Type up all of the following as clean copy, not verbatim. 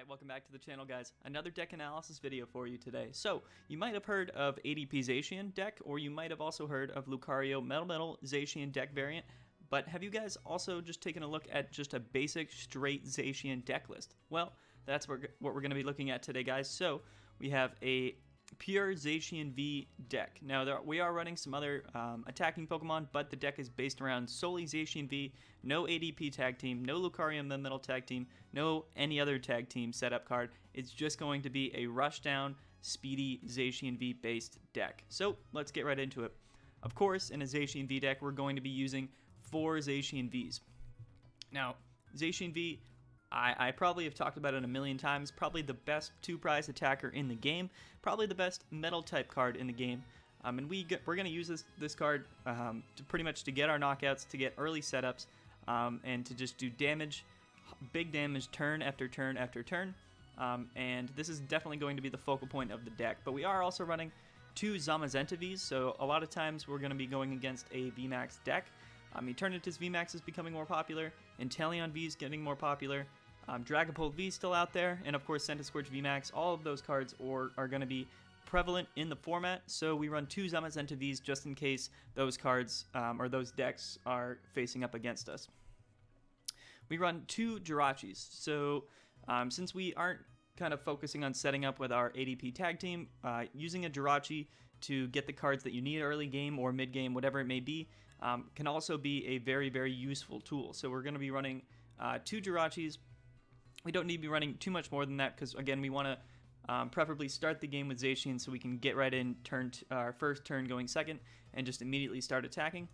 Alright, welcome back to the channel, guys. Another deck analysis video for you today. So, you might have heard of ADP Zacian deck, or you might have also heard of Lucario Melmetal Zacian deck variant, but have you guys also just taken a look at just a basic straight Zacian deck list? Well, that's what we're going to be looking at today, guys. So, we have a pure Zacian V deck. Now, we are running some other attacking Pokemon, but the deck is based around solely Zacian V, no ADP tag team, no Lucario Melmetal tag team, no any other tag team setup card. It's just going to be a rushdown, speedy Zacian V based deck. So, let's get right into it. Of course, in a Zacian V deck, we're going to be using 4 Zacian Vs. Now, Zacian V, I probably have talked about it a million times, probably the best 2-prize attacker in the game, probably the best metal type card in the game, and we're going to use this card to pretty much to get our knockouts, to get early setups, and to just do damage, big damage turn after turn after turn, and this is definitely going to be the focal point of the deck. But we are also running 2 Zamazenta Vs, so a lot of times we're going to be going against a VMAX deck. Eternatus VMAX is becoming more popular, Inteleon V is getting more popular, Dragapult V is still out there, and of course Centiskorch VMAX. All of those cards are going to be prevalent in the format, so we run 2 Zamazenta Vs just in case those cards or those decks are facing up against us. We run 2 Jirachis, so since we aren't kind of focusing on setting up with our ADP tag team, using a Jirachi to get the cards that you need early game or mid game, whatever it may be, can also be a very, very useful tool. So we're going to be running 2 Jirachis. We don't need to be running too much more than that because, again, we want to preferably start the game with Zacian so we can get right in our first turn going second and just immediately start attacking.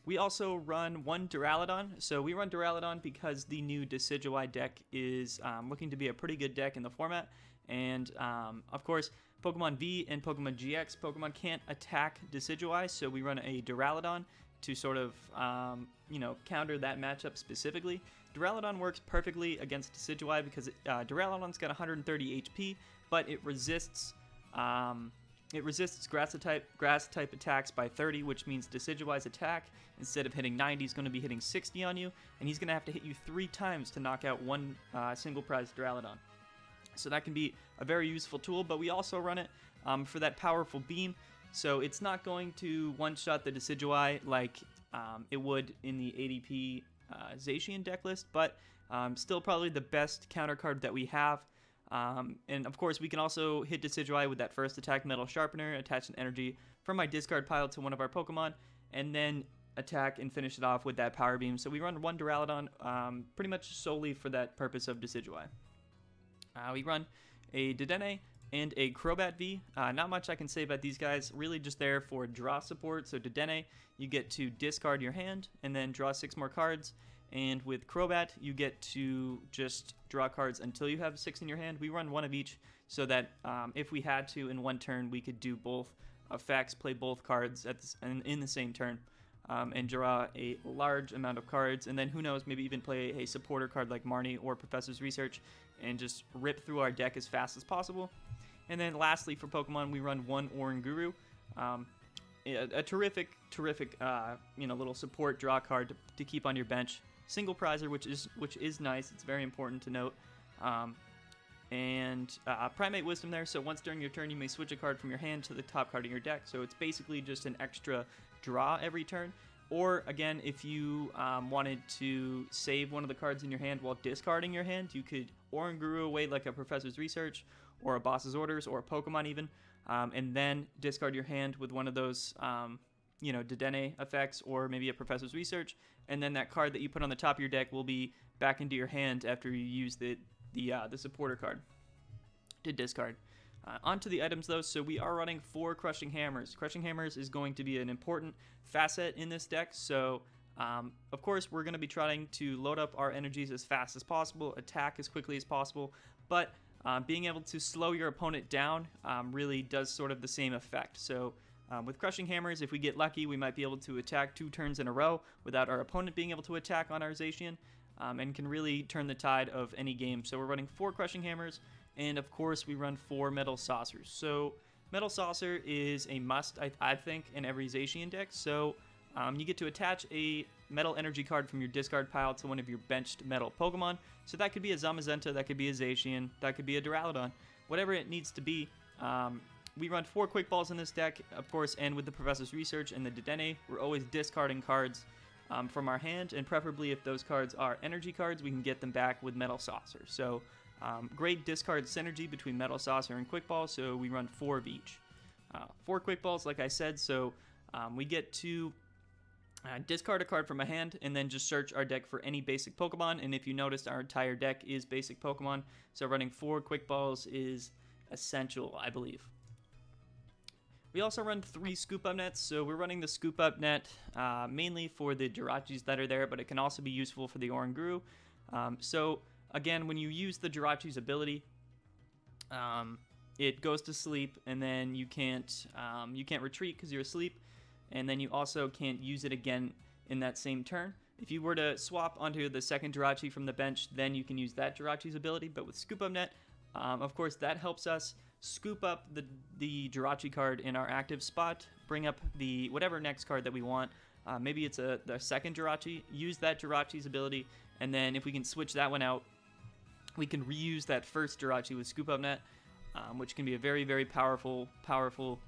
We also run 1 Duraludon. So we run Duraludon because the new Decidueye deck is looking to be a pretty good deck in the format. And, of course, Pokemon V and Pokemon GX Pokemon can't attack Decidueye, so we run a Duraludon to sort of, counter that matchup specifically. Duraludon works perfectly against Decidueye because Duraludon's got 130 HP, but it resists grass type attacks by 30, which means Decidueye's attack, instead of hitting 90, is going to be hitting 60 on you, and he's going to have to hit you 3 times to knock out one single prize Duraludon. So that can be a very useful tool, but we also run it for that powerful beam. So it's not going to one-shot the Decidueye like it would in the ADP Zacian deck list, but still probably the best counter card that we have. And of course, we can also hit Decidueye with that first attack, Metal Sharpener, attach an energy from my discard pile to one of our Pokemon, and then attack and finish it off with that Power Beam. So we run 1 Duraludon pretty much solely for that purpose of Decidueye. We run a Dedenne and a Crobat V. Not much I can say about these guys, really just there for draw support. So Dedenne, you get to discard your hand and then draw 6 more cards. And with Crobat, you get to just draw cards until you have 6 in your hand. We run 1 of each so that if we had to in one turn, we could do both effects, play both cards in the same turn. And draw a large amount of cards, and then who knows, maybe even play a supporter card like Marnie or Professor's Research and just rip through our deck as fast as possible. And then lastly, for Pokemon, we run 1 Oranguru, a terrific little support draw card to keep on your bench. Single prizer, which is nice. It's very important to note. And Primate Wisdom there, so once during your turn you may switch a card from your hand to the top card of your deck, so it's basically just an extra draw every turn. Or again, if you wanted to save one of the cards in your hand while discarding your hand, you could Oranguru away like a Professor's Research or a Boss's Orders or a Pokemon even, and then discard your hand with one of those Dedenne effects or maybe a Professor's Research, and then that card that you put on the top of your deck will be back into your hand after you use the supporter card to discard. Onto the items though, so we are running 4 Crushing Hammers. Crushing Hammers is going to be an important facet in this deck, so of course we're going to be trying to load up our energies as fast as possible, attack as quickly as possible, but being able to slow your opponent down really does sort of the same effect. So with Crushing Hammers, if we get lucky, we might be able to attack 2 turns in a row without our opponent being able to attack on our Zacian, and can really turn the tide of any game. So we're running 4 Crushing Hammers, and of course we run 4 Metal Saucers. So Metal Saucer is a must, I think, in every Zacian deck. So you get to attach a metal energy card from your discard pile to one of your benched metal Pokemon. So that could be a Zamazenta, that could be a Zacian, that could be a Duraludon, whatever it needs to be. We run 4 Quick Balls in this deck, of course, and with the Professor's Research and the Dedenne, we're always discarding cards from our hand, and preferably if those cards are energy cards, we can get them back with Metal Saucer. So great discard synergy between Metal Saucer and Quick Ball, so we run 4 of each. 4 Quick Balls, like I said, so we get to discard a card from a hand and then just search our deck for any basic Pokemon, and if you noticed, our entire deck is basic Pokemon, so running 4 Quick Balls is essential, I believe. We also run 3 Scoop Up Nets, so we're running the Scoop Up Net mainly for the Jirachis that are there, but it can also be useful for the Oranguru. So again, when you use the Jirachi's ability, it goes to sleep, and then you can't retreat because you're asleep, and then you also can't use it again in that same turn. If you were to swap onto the second Jirachi from the bench, then you can use that Jirachi's ability, but with Scoop Up Net, of course, that helps us scoop up the Jirachi card in our active spot, bring up the whatever next card that we want. Maybe it's the second Jirachi, use that Jirachi's ability, and then if we can switch that one out, we can reuse that first Jirachi with Scoop Up Net, which can be a very, very powerful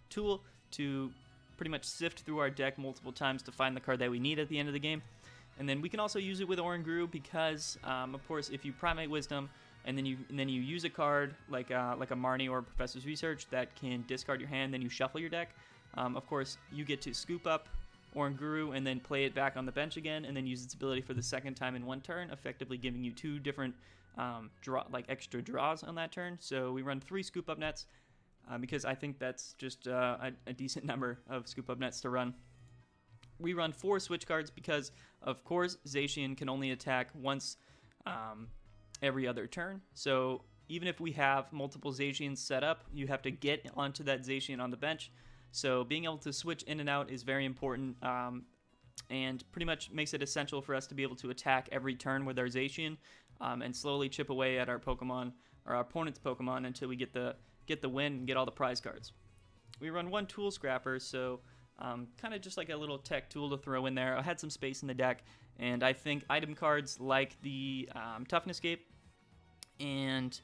tool to pretty much sift through our deck multiple times to find the card that we need at the end of the game. And then we can also use it with Oranguru because, of course, if you Primate Wisdom, and then you use a card like a Marnie or Professor's Research that can discard your hand, then you shuffle your deck. Of course, you get to scoop up Oranguru and then play it back on the bench again, and then use its ability for the second time in one turn, effectively giving you 2 different extra draws on that turn. So we run 3 Scoop Up Nets because I think that's just a decent number of Scoop Up Nets to run. We run 4 Switch cards because, of course, Zacian can only attack once every other turn. So even if we have multiple Zacians set up, you have to get onto that Zacian on the bench. So being able to switch in and out is very important, and pretty much makes it essential for us to be able to attack every turn with our Zacian, and slowly chip away at our Pokemon or our opponent's Pokemon until we get the win and get all the prize cards. We run 1 Tool Scrapper, so kind of just like a little tech tool to throw in there. I had some space in the deck, and I think item cards like the Toughness Cape and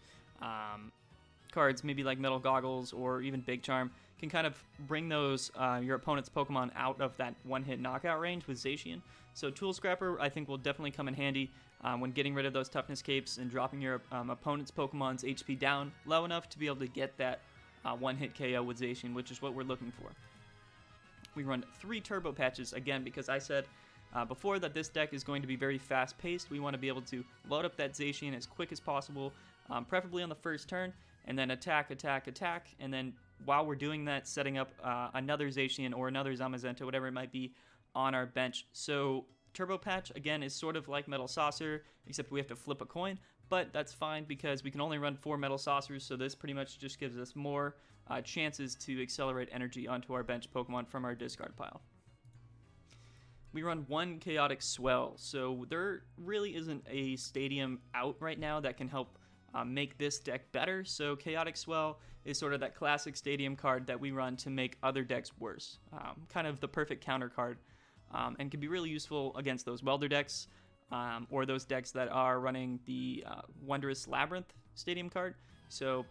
cards maybe like Metal Goggles or even Big Charm can kind of bring those your opponent's Pokemon out of that one-hit knockout range with Zacian. So Tool Scrapper, I think, will definitely come in handy when getting rid of those Toughness Capes and dropping your opponent's Pokemon's HP down low enough to be able to get that one-hit KO with Zacian, which is what we're looking for. We run 3 Turbo Patches, again, because I said before that this deck is going to be very fast-paced. We want to be able to load up that Zacian as quick as possible, preferably on the first turn, and then attack, and then while we're doing that, setting up another Zacian or another Zamazenta, whatever it might be, on our bench. So Turbo Patch, again, is sort of like Metal Saucer, except we have to flip a coin, but that's fine because we can only run 4 Metal Saucers, so this pretty much just gives us more chances to accelerate energy onto our bench Pokemon from our discard pile. We run 1 Chaotic Swell, so there really isn't a stadium out right now that can help make this deck better, so Chaotic Swell is sort of that classic stadium card that we run to make other decks worse. Kind of the perfect counter card, and can be really useful against those welder decks, or those decks that are running the Wondrous Labyrinth stadium card. So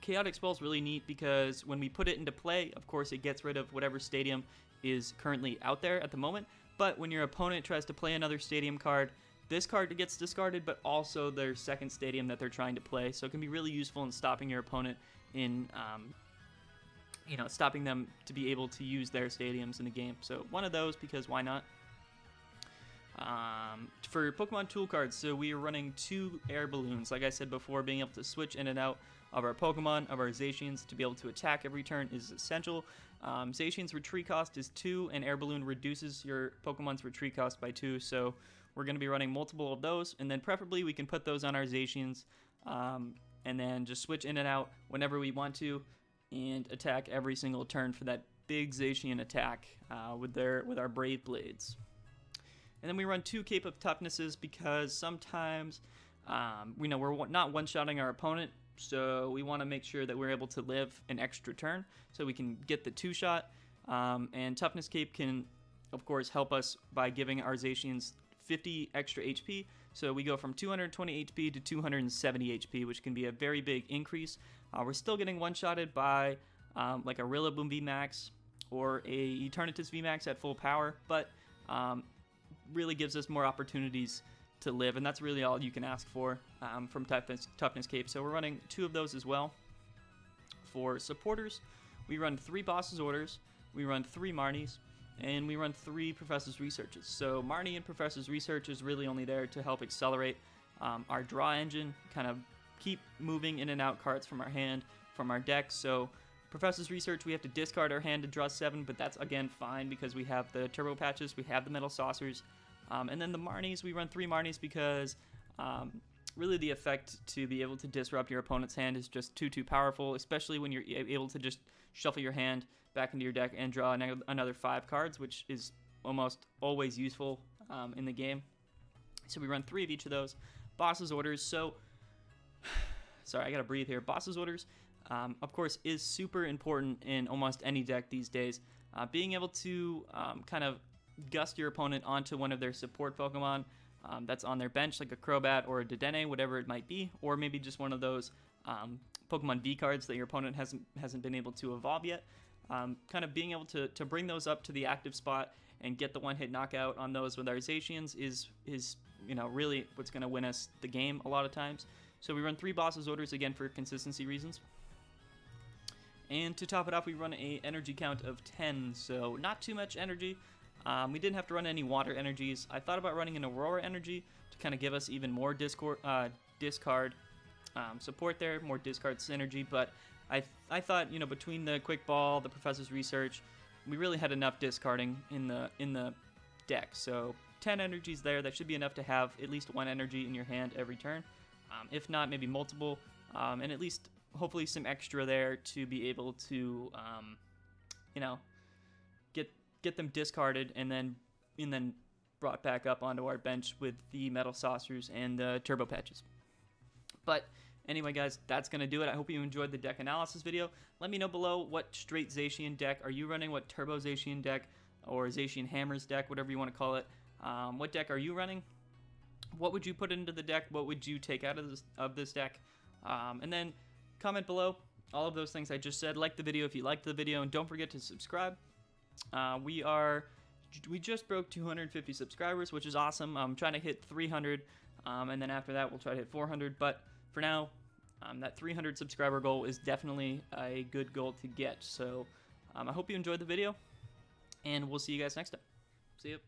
Chaotic Swell is really neat because when we put it into play, of course it gets rid of whatever stadium is currently out there at the moment, but when your opponent tries to play another stadium card, this card gets discarded, but also their second stadium that they're trying to play, so it can be really useful in stopping your opponent in stopping them to be able to use their stadiums in the game. So one of those, because why not? For Pokemon tool cards, so we are running 2 Air Balloons. Like I said before, being able to switch in and out of our Pokemon, of our Zacians, to be able to attack every turn is essential. Zacian's retreat cost is 2, and Air Balloon reduces your Pokemon's retreat cost by 2, so we're going to be running multiple of those, and then preferably we can put those on our Zacians, and then just switch in and out whenever we want to, and attack every single turn for that big Zacian attack with our Brave Blades. And then we run 2 Cape of Toughnesses because sometimes we're not one-shotting our opponent, so we want to make sure that we're able to live an extra turn so we can get the 2-shot. And Toughness Cape can of course, help us by giving our Zacians 50 extra HP. So we go from 220 HP to 270 HP, which can be a very big increase. We're still getting one-shotted by like a Rillaboom VMAX or a Eternatus VMAX at full power, but really gives us more opportunities to live, and that's really all you can ask for from Toughness Cape. So we're running 2 of those as well. For supporters, we run 3 Boss's Orders, we run 3 Marnies, and we run 3 Professor's Researches. So Marnie and Professor's Research is really only there to help accelerate our draw engine, kind of keep moving in and out cards from our hand, from our deck. So Professor's Research, we have to discard our hand to draw 7, but that's again fine because we have the Turbo Patches, we have the Metal Saucers, and then the Marnies, we run 3 Marnies because really the effect to be able to disrupt your opponent's hand is just too powerful, especially when you're able to just shuffle your hand back into your deck and draw another 5 cards, which is almost always useful in the game. So we run 3 of each of those. Boss's Orders, so sorry, I gotta breathe here. Boss's Orders, of course, is super important in almost any deck these days. Being able to kind of gust your opponent onto one of their support Pokemon that's on their bench, like a Crobat or a Dedenne, whatever it might be, or maybe just one of those Pokemon V cards that your opponent hasn't been able to evolve yet. Kind of being able to bring those up to the active spot and get the one-hit knockout on those with our Zacians is you know, really what's going to win us the game a lot of times. So we run 3 Boss's Orders again for consistency reasons. And to top it off, we run a energy count of 10, so not too much energy. We didn't have to run any water energies. I thought about running an Aurora energy to kind of give us even more discard support there, more discard synergy, but I thought, you know, between the Quick Ball, the Professor's Research, we really had enough discarding in the deck. So 10 energies there, that should be enough to have at least 1 energy in your hand every turn. If not, maybe multiple, and at least hopefully some extra there to be able to, you know, get them discarded and then brought back up onto our bench with the Metal Saucers and the Turbo Patches. But anyway, guys, that's going to do it. I hope you enjoyed the deck analysis video. Let me know below what straight Zacian deck are you running, what Turbo Zacian deck or Zacian Hammers deck, whatever you want to call it. What deck are you running? What would you put into the deck? What would you take out of this deck? And then comment below all of those things I just said. Like the video if you liked the video, and don't forget to subscribe. We just broke 250 subscribers, which is awesome. I'm trying to hit 300, and then after that we'll try to hit 400. But for now, that 300 subscriber goal is definitely a good goal to get. So I hope you enjoyed the video, and we'll see you guys next time. See you.